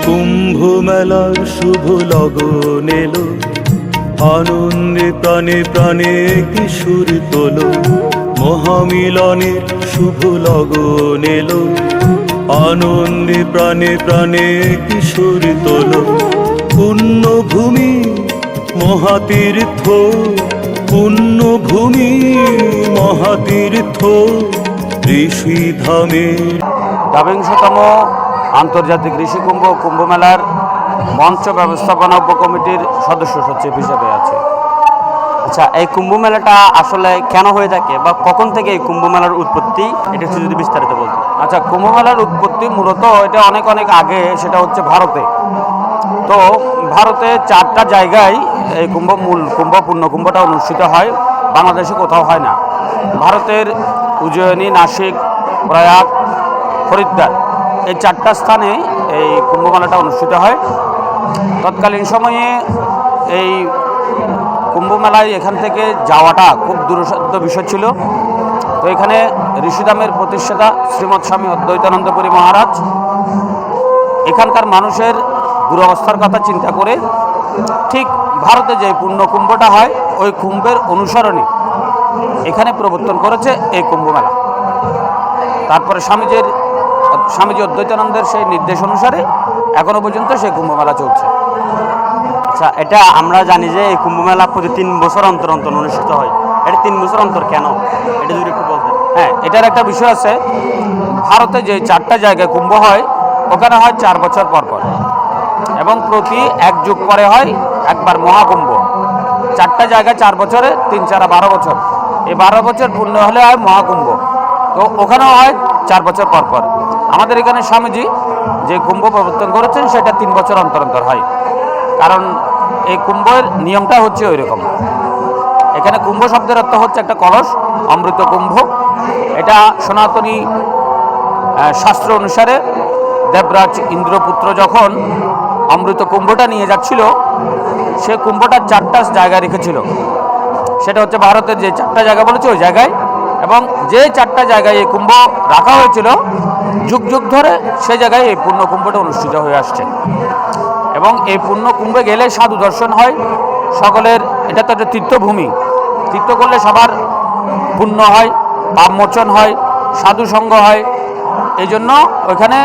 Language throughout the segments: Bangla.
কুম্ভ মেলার শুভ লগন এলো, আনন্দে প্রাণে প্রাণে কিশোর তোলো। মহামিলনের শুভ লগন এলো, আনন্দে প্রাণে প্রাণে কিশোর তোলো। পুণ্যভূমি মহাতীর্থ, পুণ্যভূমি মহাতীর্থ ঋষিধামের। ২২তম আন্তর্জাতিক ঋষি কুম্ভ মেলার মঞ্চ ব্যবস্থাপনা উপকমিটির সদস্য সচিব হিসেবে আছে। আচ্ছা, এই কুম্ভ মেলাটা আসলে কেন হয়ে থাকে বা কখন থেকে এই কুম্ভ মেলার উৎপত্তি, এটা একটু যদি বিস্তারিত বলতেন। আচ্ছা, কুম্ভ মেলার উৎপত্তি মূলত এটা অনেক আগে, সেটা হচ্ছে ভারতে। তো ভারতে 4টা জায়গায় এই পূর্ণ কুম্ভটা অনুষ্ঠিত হয়, বাংলাদেশে কোথাও হয় না। ভারতের উজ্জয়িনী, নাসিক, প্রয়াগ, হরিদ্বার, এই 4টা স্থানে এই কুম্ভ মেলাটা অনুষ্ঠিত হয়। তৎকালীন সময়ে এই কুম্ভ মেলায় এখান থেকে যাওয়াটা খুব দুরসাধ্য বিষয় ছিল। তো এখানে ঋষিধামের প্রতিষ্ঠাতা শ্রীমৎ স্বামী অদ্বৈতানন্দপুরী মহারাজ এখানকার মানুষের দুরবস্থার কথা চিন্তা করে ঠিক ভারতে যে পূর্ণ কুম্ভটা হয় ওই কুম্ভের অনুসরণে এখানে প্রবর্তন করেছে এই কুম্ভ মেলা। তারপরে স্বামীজি অদ্বৈতানন্দের সেই নির্দেশ অনুসারে এখনো পর্যন্ত সেই কুম্ভ মেলা চলছে। আচ্ছা, এটা আমরা জানি যে এই কুম্ভ মেলা প্রতি 3 বছর অন্তর অনুষ্ঠিত হয়। এটা 3 বছর অন্তর কেন, এটা যদি একটু বলতেন। হ্যাঁ, এটার একটা বিষয় আছে। ভারতে যে 4টা জায়গায় কুম্ভ হয় ওখানে হয় 4 বছর পর পর, এবং প্রতি 1 যুগ পরে হয় একবার মহাকুম্ভ। 4টা জায়গায় 4 বছরে 3 4 12 বছর, এই 12 বছর পূর্ণ হলে হয় মহাকুম্ভ। তো ওখানেও হয় 4 বছর পর পর। আমাদের এখানে স্বামীজি যে কুম্ভ প্রবর্তন করেছেন সেটা 3 বছর অন্তর হয়, কারণ এই কুম্ভের নিয়মটা হচ্ছে ওই রকম। এখানে কুম্ভ শব্দের অর্থ হচ্ছে একটা কলস, অমৃত কুম্ভ। এটা সনাতনী শাস্ত্র অনুসারে দেবরাজ ইন্দ্রপুত্র যখন অমৃত কুম্ভটা নিয়ে যাচ্ছিল, সে কুম্ভটা 4টা জায়গায় রেখেছিল। সেটা হচ্ছে ভারতের যে 4টা জায়গা বলেছে ওই জায়গায়, এবং যে 4টা জায়গায় এই কুম্ভ রাখা হয়েছিল যুগ যুগ ধরে সেই জায়গায় এই পূর্ণ কুম্ভটা অনুষ্ঠিত হয়ে আসছে। এবং এই পূর্ণ কুম্ভে গেলে সাধু দর্শন হয় সকলের। এটা তো একটা তীর্থভূমি, তীর্থ করলে সবার পুণ্য হয়, পাপ মোচন হয়, সাধু সঙ্গ হয়। এই জন্য ওইখানে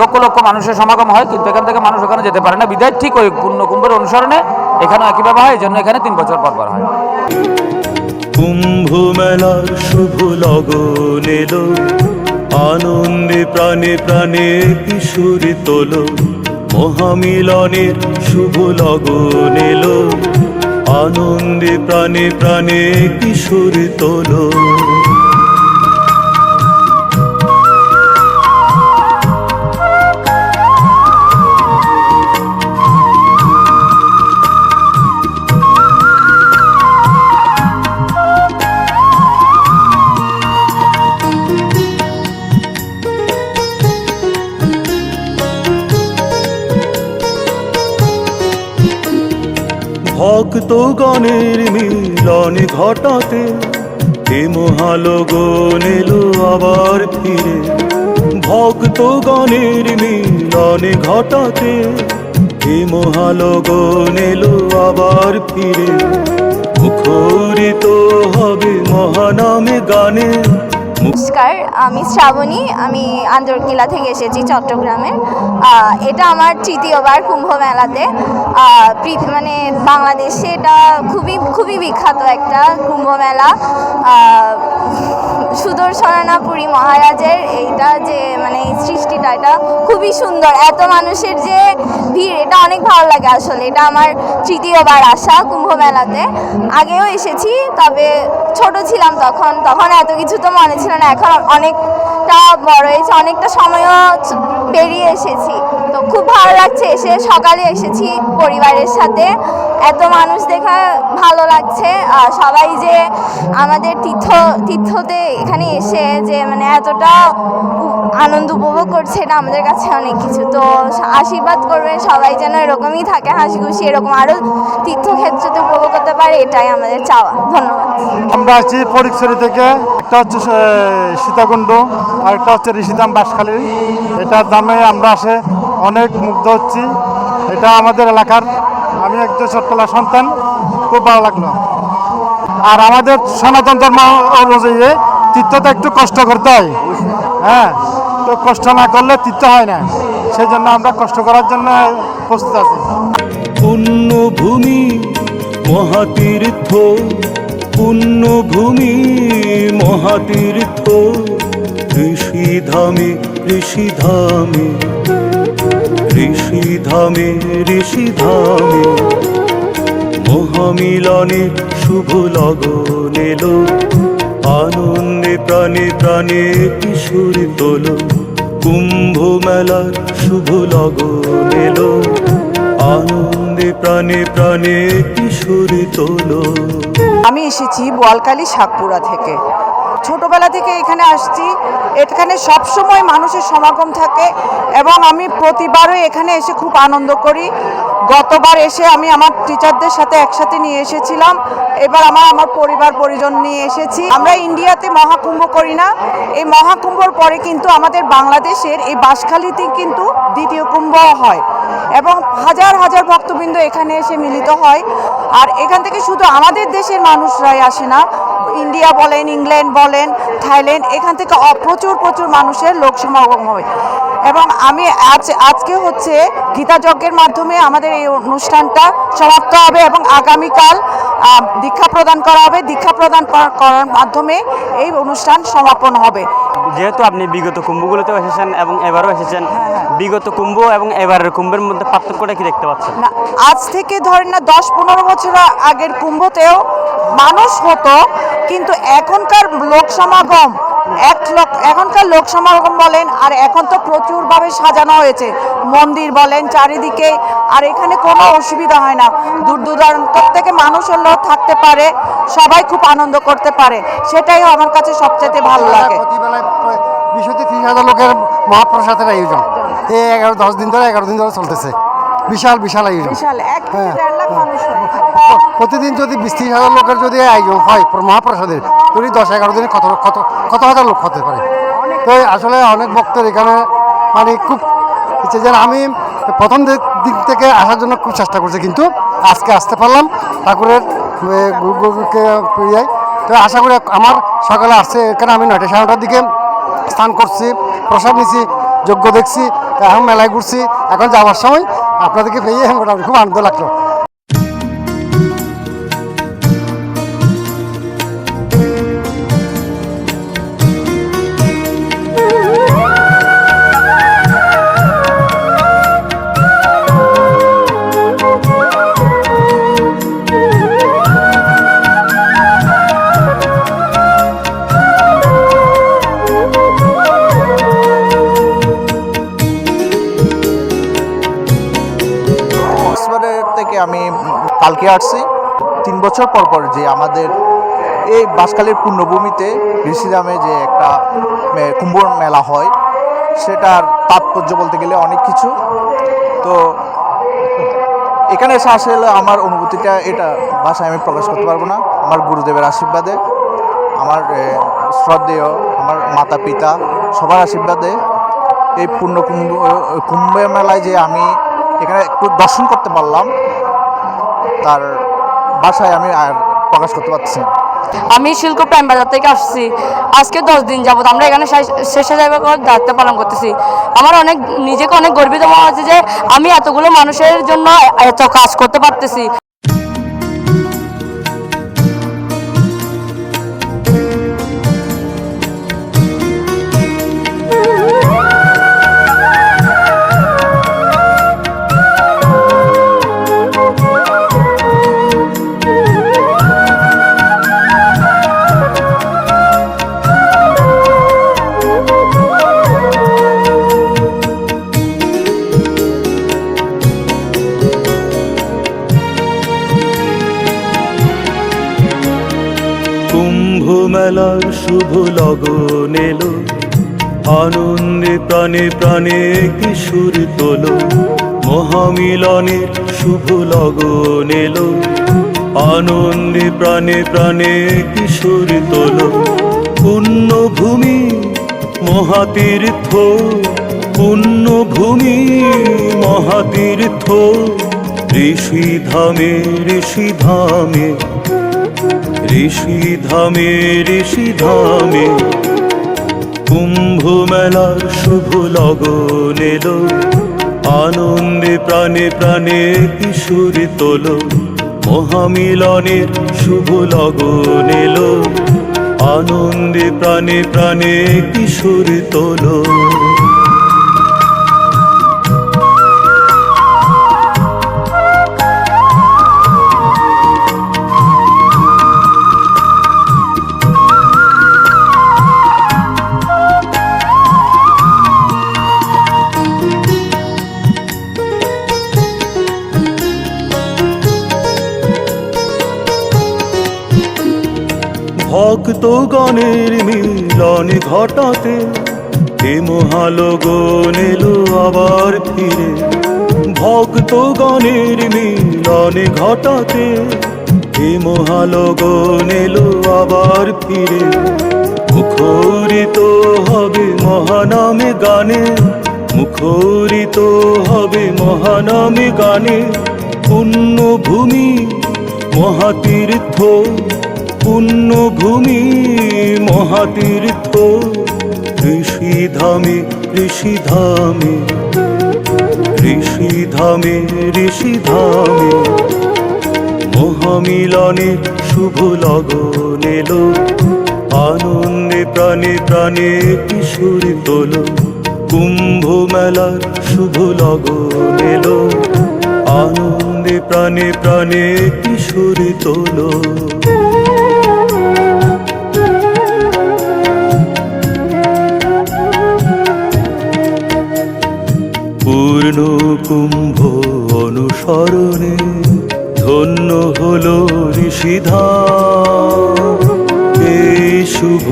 লক্ষ লক্ষ মানুষের সমাগম হয়, কিন্তু এখান থেকে মানুষ ওখানে যেতে পারে না। বিদায় ঠিক ওই পূর্ণ কুম্ভের অনুসরণে এখানে একইভাবে হয়, এই জন্য এখানে 3 বছর পর পর হয়। কুম্ভ মেলার শুভ লগন এলো, আনন্দে প্রাণে প্রাণে কিশোর তোলো। মহামিলনের শুভ লগন এলো, আনন্দে প্রাণে প্রাণে কিশোর তোলো। ভক্তগণের মিলন ঘটাতে এ মহালগন এলো আবার ফিরে। ভক্তগণের মিলন ঘটাতে এ মহালগন এলো আবার ফিরে। মুখরিত হবে মহানামে গানে। নমস্কার, আমি শ্রাবণী, আমি আন্দরকিল্লা থেকে এসেছি চট্টগ্রামে। এটা আমার 3য়বার কুম্ভ মেলাতে। মানে বাংলাদেশে এটা খুবই বিখ্যাত একটা কুম্ভ মেলা। সুদর্শনাপুরী মহারাজের এইটা যে মানে সৃষ্টিটা, এটা খুবই সুন্দর। এত মানুষের যে ভিড়, এটা অনেক ভালো লাগে আসলে। এটা আমার 3য়বার আসা কুম্ভ মেলাতে। আগেও এসেছি, তবে ছোট ছিলাম তখন এত কিছু তো মনে ছিল না। এখন অনেকটা বড় হয়েছে, অনেকটা সময়ও পেরিয়ে এসেছি। তো খুব ভালো লাগছে এসে। সকালে এসেছি পরিবারের সাথে, এত মানুষ দেখা ভালো লাগছে। সবাই যে আমাদের তীর্থতে এখানে এসে যে মানে এতটা আনন্দ উপভোগ করছে, এটা আমাদের কাছে অনেক কিছু। তো আশীর্বাদ করবেন সবাই যেন এরকমই থাকে, হাসি খুশি এরকম আরও তীর্থক্ষেত্রতে উপভোগ করতে পারে, এটাই আমাদের চাওয়া। ধন্যবাদ। আমরা আসছি ফটিকছড়ি থেকে। একটা হচ্ছে সীতাকুণ্ড, আর একটা হচ্ছে ঋষিধাম বাঁশখালী। এটার দামে আমরা আসে অনেক মুগ্ধ হচ্ছি। এটা আমাদের এলাকার, আমি একজন ছোট্টলা সন্তান, খুব ভালো লাগলো। আর আমাদের সনাতন ধর্ম অনুযায়ী তীর্থটা একটু কষ্ট করতে হয়, হ্যাঁ, তো কষ্ট না করলে তীর্থ হয় না, সেই জন্য আমরা কষ্ট করার জন্য প্রস্তুত আছি। পুণ্যভূমি মহাতীর্থ, পুণ্যভূমি মহাতীর্থ, ঋষিধামে ঋষিধামে, ঋষিধামে ঋষিধামে, মহামিলনে শুভ লগন এলো, আনন্দে প্রাণে প্রাণে কিশোর তোলো, কুম্ভ মেলার শুভ লগন এলো, আনন্দে প্রাণে প্রাণে কিশোর তোলো। আমি এসেছি বোয়ালখালী শাকপুরা থেকে। ছোটবেলা থেকে এখানে আসছি, এখানে সবসময় মানুষের সমাগম থাকে এবং আমি প্রতিবারই এখানে এসে খুব আনন্দ করি। গতবার এসে আমি আমার টিচারদের সাথে একসাথে নিয়ে এসেছিলাম, এবার আমার পরিবার পরিজন নিয়ে এসেছি। আমরা ইন্ডিয়াতে মহাকুম্ভ করি না, এই মহাকুম্ভর পরে কিন্তু আমাদের বাংলাদেশের এই বাঁশখালীতে কিন্তু দ্বিতীয় কুম্ভ হয় এবং হাজার হাজার ভক্তবৃন্দ এখানে এসে মিলিত হয়। আর এখান থেকে শুধু আমাদের দেশের মানুষরাই আসে না, ইন্ডিয়া বলেন, ইংল্যান্ড বলেন, থাইল্যান্ড, এখান থেকে প্রচুর প্রচুর মানুষের লোক সমাগম হয়। এবং আমি আজকে হচ্ছে গীতা যজ্ঞের মাধ্যমে আমাদের এই অনুষ্ঠানটা সমাপ্ত হবে এবং আগামীকাল দীক্ষা প্রদান করা হবে। দীক্ষা প্রদান করার মাধ্যমে এই অনুষ্ঠান সমাপন হবে। যেহেতু আপনি বিগত কুম্ভগুলোতেও এসেছেন এবং এবারও এসেছেন, বিগত কুম্ভ এবং এবারের কুম্ভের মধ্যে পার্থক্যটা কি দেখতে পাচ্ছেন? না, আজ থেকে ধরেন না 10-15 বছর আগের কুম্ভতেও মানুষ হতো, কিন্তু এখনকার লোক সমাগম এখনকার লোক সমাগম বলেন, আর এখন তো প্রচুরভাবে সাজানো হয়েছে, মন্দির বলেন চারিদিকে, আর এখানে কোনো অসুবিধা হয় না। দূর দূরান্ত থেকে মানুষ হলেও থাকতে পারে, সবাই খুব আনন্দ করতে পারে, সেটাই আমার কাছে সবচেয়ে ভালো লাগে। প্রতিবেলায় 20-30 লোকের মহাপ্রসাদের আয়োজন, এই 11-10 দিন ধরে 11 দিন ধরে চলতেছে, বিশাল বিশাল আয়োজন। বিশাল 1-1.5 লাখ মানুষ হয়। প্রতিদিন যদি 20-30 লোকের যদি আয়োজন হয় মহাপ্রসাদের, যদি 10-11 দিনে কত কত কত হাজার লোক হতে পারে। তো আসলে অনেক ভক্তের এখানে মানে খুব ইচ্ছে, যেন আমি প্রথম দিক থেকে আসার জন্য খুব চেষ্টা করছি, কিন্তু আজকে আসতে পারলাম ঠাকুরের প্রিয়ায়। তো আশা করি আমার সকালে আসছে, এখানে আমি 9টা-9:30টার দিকে স্নান করছি, প্রসাদ নিছি, যজ্ঞ দেখছি, এখন মেলায় ঘুরছি, এখন যাওয়ার সময় আপনাদেরকে পেয়ে মোটামুটি খুব আনন্দ লাগলো। থেকে আমি কালকে আসছি। 3 বছর পর পর যে আমাদের এই বাঁশখালীর পূর্ণভূমিতে ঋষিধামে যে একটা কুম্ভ মেলা হয়, সেটার তাৎপর্য বলতে গেলে অনেক কিছু। তো এখানে এসে আসলে আমার অনুভূতিটা এটা ভাষায় আমি প্রকাশ করতে পারবো না। আমার গুরুদেবের আশীর্বাদে, আমার শ্রদ্ধেয় আমার মাতা পিতা সবার আশীর্বাদে এই কুম্ভ মেলায় যে আমি এখানে একটু দর্শন করতে পারলাম, তার ভাষায় আমি আর প্রকাশ করতে পারছি না। আমি শিল্প প্রেমবাজার থেকে আসছি। আজকে 10 দিন যাবত আমরা এখানে স্বেচ্ছাসেবকের দায়িত্ব পালন করতেছি। আমার নিজেকে অনেক গর্বিত মনে হচ্ছে যে আমি এতগুলো মানুষের জন্য এত কাজ করতে পারতেছি। কুম্ভ মেলার শুভ লগন এলো, আনন্দে প্রাণে প্রাণে কিশোর তোলো, মহামিলনের শুভ লগন এলো, আনন্দে প্রাণে প্রাণে কিশোর তোলো, পুণ্যভূমি মহাতীর্থ, পুণ্যভূমি মহাতীর্থ, ঋষিধামে ঋষিধামে ঋষিধামে ঋষিধামে কুম্ভ মেলার শুভ লগন এলো, আনন্দে প্রাণে প্রাণে কিশোর তোলো, মহামিলনের শুভ লগন এলো, আনন্দে প্রাণে প্রাণে কিশোর তোলো। ভক্তগণের মিলন ঘটাতে এ মহালগন এলো আবার ফিরে, ভক্তগণের মিলন ঘটাতে এ মহালগন এলো আবার ফিরে। মুখরিত হবে মহানামে গানে, মুখরিত হবে মহানামে গানে, পুণ্যভূমি মহাতীর্থ, পুণ্যভূমি মহাতীর্থ, ঋষিধামে ঋষিধামে ঋষিধামে ঋষিধামে মহামিলনে শুভ লগন এলো, আনন্দে প্রাণে প্রাণে কিশোর তোলো, কুম্ভ মেলার শুভ লগন এলো, আনন্দে প্রাণে প্রাণে কিশোর তোলো। পূর্ণ কুম্ভ অনুসরণে ধন্য হলো ঋষিধাম, এই শুভ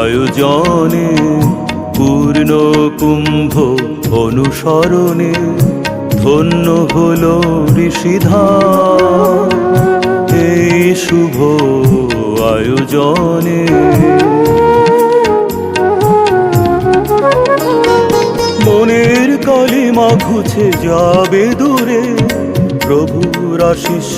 আয়োজনে পূর্ণ কুম্ভ অনুসরণে ধন্য হলো ঋষিধাম, এই শুভ আয়োজনে মনের কালিমা ঘুচে যাবে দূরে, প্রভুর আশিস